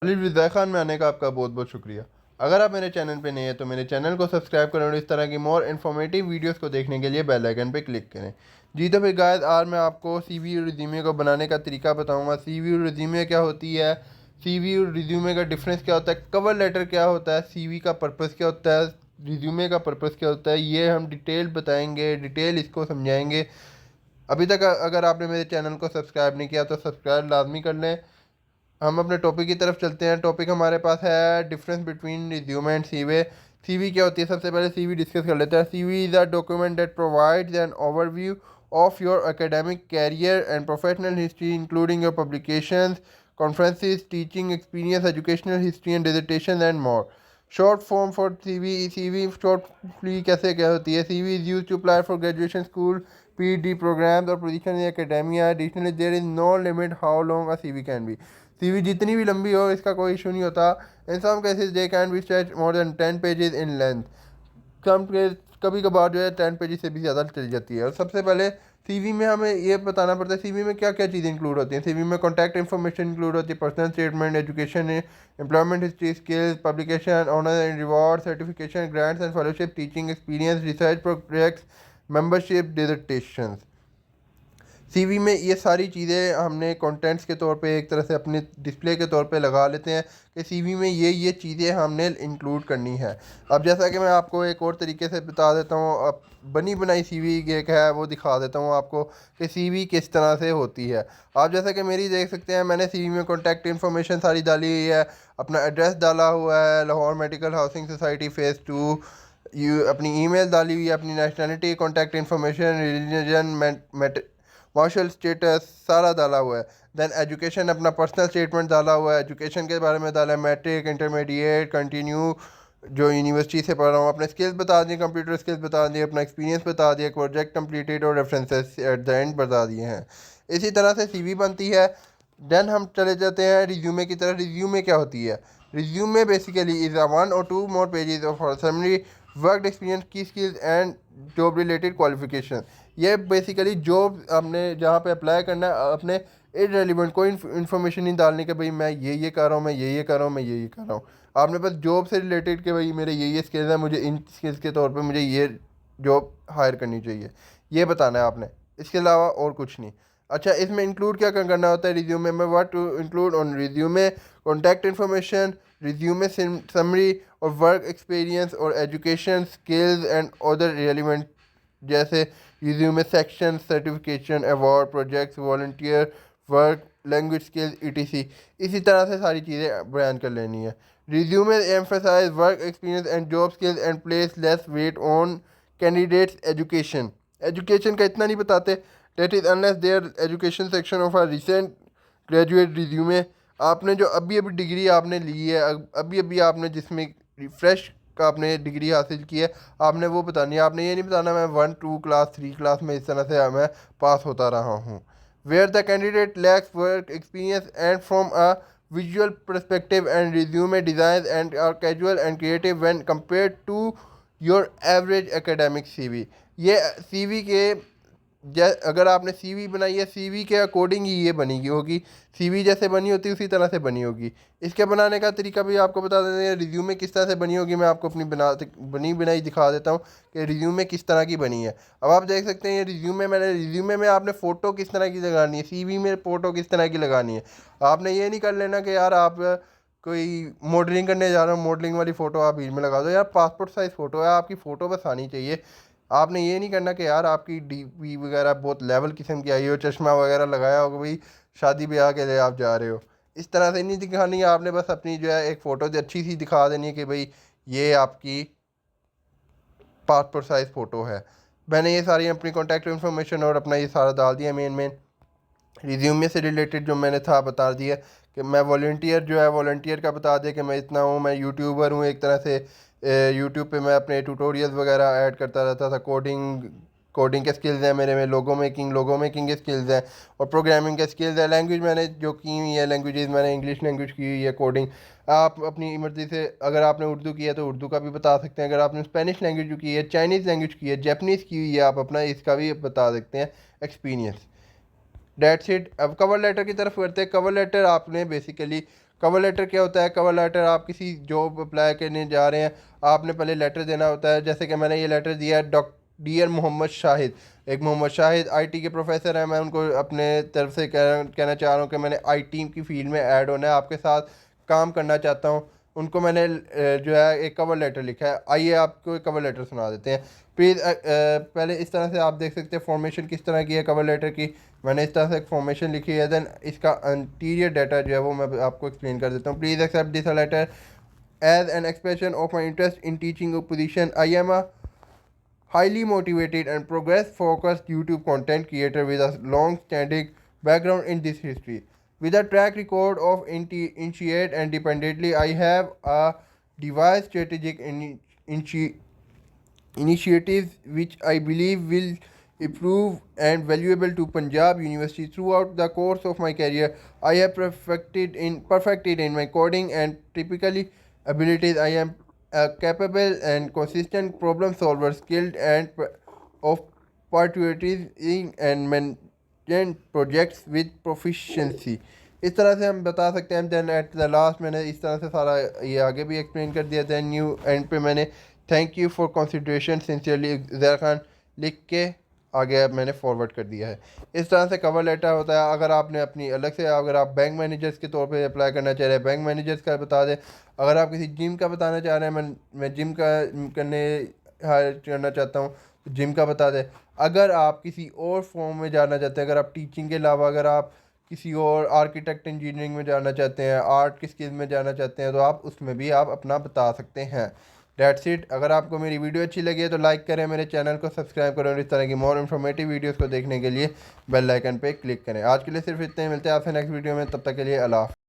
उज़ैर खान में आने का आपका बहुत बहुत शुक्रिया। अगर आप मेरे चैनल पे नए हैं तो मेरे चैनल को सब्सक्राइब करें और इस तरह की मोर इन्फॉर्मेटिव वीडियोस को देखने के लिए बेल आइकन पे क्लिक करें। जी तो फिर गाइस, आज मैं आपको सीवी और रिज्यूमे को बनाने का तरीका बताऊंगा। सीवी और रिज्यूमे क्या होती है, सीवी और रिज्यूमे का डिफरेंस क्या होता है, कवर लेटर क्या होता है, सीवी का पर्पज़ क्या होता है, रिज्यूमे का पर्पज़ क्या होता है, ये हम डिटेल बताएंगे, डिटेल इसको समझाएंगे। अभी तक अगर आपने मेरे चैनल को सब्सक्राइब नहीं किया तो सब्सक्राइब लाजमी कर लें। हम अपने टॉपिक की तरफ चलते हैं। टॉपिक हमारे पास है difference between resume and CV. CV क्या होती है, सबसे पहले सीवी डिस्कस कर लेते हैं। CV is a document that provides an overview of your academic career and professional history including your publications, conferences, teaching experience, educational history and dissertation and more. Short form for CV. CV shortly कैसे क्या होती है, CV is use to apply for graduation, school, PhD programs और position in academia. Additionally there is no limit how long a CV can be. CV जितनी भी लंबी हो इसका कोई इशू नहीं होता। In some cases they can be stretch more than 10 pages in length. कम के कभी कभार जो है 10 पेजेस से भी ज़्यादा चली जाती है। और सबसे पहले सीवी में हमें ये बताना पड़ता है सीवी में क्या क्या चीज़ें इंक्लूड होती हैं। सीवी में कॉन्टैक्ट इन्फॉर्मेशन इंक्लूड होती है, personal statement, education, employment history, skills, publication, honour and reward, certification, grants and fellowship, teaching experience, research projects, membership, dissertation. CV में ये सारी चीज़ें हमने कंटेंट्स के तौर पे एक तरह से अपने डिस्प्ले के तौर पे लगा लेते हैं कि सीवी में ये चीज़ें हमने इंक्लूड करनी है। अब जैसा कि मैं आपको एक और तरीके से बता देता हूँ, अब बनी बनाई सीवी एक है वो दिखा देता हूँ आपको कि सीवी किस तरह से होती है। आप जैसा कि मेरी देख सकते हैं, मैंने सीवी में कॉन्टैक्ट इन्फॉर्मेशन सारी डाली हुई है, अपना एड्रेस डाला हुआ है, Lahore medical housing society phase 2, अपनी ईमेल डाली हुई है, अपनी nationality, contact information, religion, marital status सारा डाला हुआ है। देन एजुकेशन, अपना पर्सनल स्टेटमेंट डाला हुआ है, एजुकेशन के बारे में डाला है, मैट्रिक, इंटरमीडिएट, कंटिन्यू, जो यूनिवर्सिटी से पढ़ रहा हूँ, अपने स्किल्स बता दिए, कंप्यूटर स्किल्स बता दिए, अपना एक्सपीरियंस बता दिया, प्रोजेक्ट कंप्लीटेड और रेफरेंसेस एट द एंड बता दिए हैं। इसी तरह से सीवी बनती है। देन हम चले जाते हैं रिज्यूमे की तरफ। रिज्यूमे क्या होती है, resume basically is a 1 or 2 more pages of summary work experience, key skills and job related qualification. ये बेसिकली जॉब आपने जहाँ पे अप्लाई करना है, अपने इरेलीवेंट कोई इन्फॉर्मेशन नहीं डालनी कि भाई मैं ये कर रहा हूँ, मैं ये कर रहा हूँ, मैं ये कर रहा हूँ। आपने बस जॉब से रिलेटेड कि भाई मेरे ये स्किल्स हैं, मुझे इन स्किल्स के तौर पे मुझे ये जॉब हायर करनी चाहिए, ये बताना है आपने। इसके अलावा और कुछ नहीं। अच्छा, इसमें इंक्लूड क्या करना होता है रिज्यूमे में, what to include on resume, contact information, resume summary और वर्क एक्सपीरियंस और education, skills and other relevant, जैसे resume section, certification, award, projects, volunteer work, language skills, ETC. इसी तरह से सारी चीज़ें बयान कर लेनी है। Resume emphasize work experience and job skills and place less weight on candidates education. Education का इतना नहीं बताते, that is unless their education section of a recent graduate resume. आपने जो अभी अभी डिग्री आपने ली है, अभी अभी आपने जिसमें फ्रेश का आपने डिग्री हासिल की है, आपने वो बतानी है। आपने ये नहीं बताना मैं 1, 2 क्लास 3 क्लास में इस तरह से मैं पास होता रहा हूँ। Where the candidate lacks work experience and from a visual perspective and resume designs and are casual and creative when compared to your average academic CV। ये CV के अगर आपने सीवी बनाई है, सीवी के अकॉर्डिंग ही ये बनी होगी। सीवी जैसे बनी होती है उसी तरह से बनी होगी। इसके बनाने का तरीका भी आपको बता देते हैं। रिज्यूमे किस तरह से बनी होगी, मैं आपको अपनी बनी बनाई दिखा देता हूँ कि रिज्यूमे किस तरह की बनी है। अब आप देख सकते हैं ये रिज्यूमे में आपने फ़ोटो किस तरह की लगानी है, सीवी में फ़ोटो किस तरह की लगानी है। आपने ये नहीं कर लेना कि यार आप कोई मॉडलिंग करने जा रहे हो, मॉडलिंग वाली फ़ोटो आप बीच में लगा दो। यार पासपोर्ट साइज़ फ़ोटो है, आपकी फ़ोटो बस आनी चाहिए। आपने ये नहीं करना कि यार आपकी डीपी वगैरह बहुत लेवल किस्म की आई हो, चश्मा वगैरह लगाया होगा, भाई शादी ब्याह के लिए आप जा रहे हो, इस तरह से नहीं दिखानी है। आपने बस अपनी जो है एक फ़ोटो अच्छी सी दिखा देनी है कि भाई ये आपकी पासपोर्ट साइज़ फ़ोटो है। मैंने ये सारी अपनी कॉन्टैक्ट इन्फॉर्मेशन और अपना ये सारा डाल दिया। मेन रिज्यूमे से रिलेटेड जो मैंने था बता दिया कि मैं वॉल्टियर जो है वॉल्टियर का बता दिया कि मैं इतना हूँ, मैं यूट्यूबर हूँ एक तरह से। यूट्यूब पे मैं अपने ट्यूटोरियल्स वगैरह ऐड करता रहता था। कोडिंग के स्किल्स हैं मेरे में, लोगो मेकिंग के स्किल्स हैं और प्रोग्रामिंग के स्किल्स हैं। लैंग्वेज मैंने जो की हुई है, लैंग्वेजेस मैंने इंग्लिश लैंग्वेज की हुई है। कोडिंग आप अपनी मर्ज़ी से, अगर आपने उर्दू की है तो उर्दू का भी बता सकते हैं, अगर आपने स्पेनिश लैंग्वेज की है, चाइनीज़ लैंग्वेज की है, जापनीज़ की हुई है, आप अपना इसका भी बता सकते हैं एक्सपीरियंस। That's it. अब कवर लेटर की तरफ करते हैं। कवर लेटर आपने बेसिकली कवर लेटर क्या होता है? कवर लेटर, आप किसी जॉब अप्लाई करने जा रहे हैं, आपने पहले लेटर देना होता है। जैसे कि मैंने ये लेटर दिया है, डियर मोहम्मद शाहिद। एक मोहम्मद शाहिद आईटी के प्रोफेसर हैं, मैं उनको अपने तरफ से कहना चाह रहा हूँ कि मैंने आईटी की फील्ड में ऐड होना है, आपके साथ काम करना चाहता हूँ। उनको मैंने जो है एक कवर लेटर लिखा है। आइए आपको एक कवर लेटर सुना देते हैं प्लीज़। पहले इस तरह से आप देख सकते हैं फॉर्मेशन किस तरह की है कवर लेटर की। मैंने इस तरह से एक फॉर्मेशन लिखी है। देन इसका इंटीरियर डाटा जो है वो मैं आपको एक्सप्लेन कर देता हूँ। Please accept this letter as an expression of my interest in teaching position. I am a highly motivated and progress focused YouTube content creator with a long standing background in this history. With a track record of initiate and dependently, I have a devised strategic initiatives which I believe will improve and valuable to Punjab University throughout the course of my career. I have perfected in my coding and typically abilities. I am a capable and consistent problem solver, skilled and of opportunities in and management projects with proficiency. इस तरह से हम बता सकते हैं। Then at the last मैंने इस तरह से सारा ये आगे भी एक्सप्लेन कर दिया। दैन न्यू एंड पे मैंने thank you for consideration sincerely Uzair Khan लिख के आगे अब मैंने फॉरवर्ड कर दिया है। इस तरह से कवर लेटर होता है। अगर आपने अपनी अलग से, अगर आप बैंक मैनेजर्स के तौर पे अप्लाई करना चाह रहे हैं, बैंक मैनेजर्स का बता दें। अगर आप किसी जिम का बताना चाह रहे हैं, मैं जिम का करने हायर करना चाहता हूँ, तो जिम का बता दें। अगर आप किसी और फॉर्म में जाना चाहते हैं, अगर आप टीचिंग के अलावा अगर आप किसी और आर्किटेक्ट इंजीनियरिंग में जाना चाहते हैं, आर्ट की स्किल में जाना चाहते हैं, तो आप उसमें भी आप अपना बता सकते हैं। That's it. अगर आपको मेरी वीडियो अच्छी लगी है तो लाइक करें, मेरे चैनल को सब्सक्राइब करें और इस तरह की मोर इन्फॉर्मेटिव वीडियोस को देखने के लिए बेल आइकन पे क्लिक करें। आज के लिए सिर्फ इतने ही, मिलते हैं आपसे नेक्स्ट वीडियो में। तब तक के लिए अल्लाह।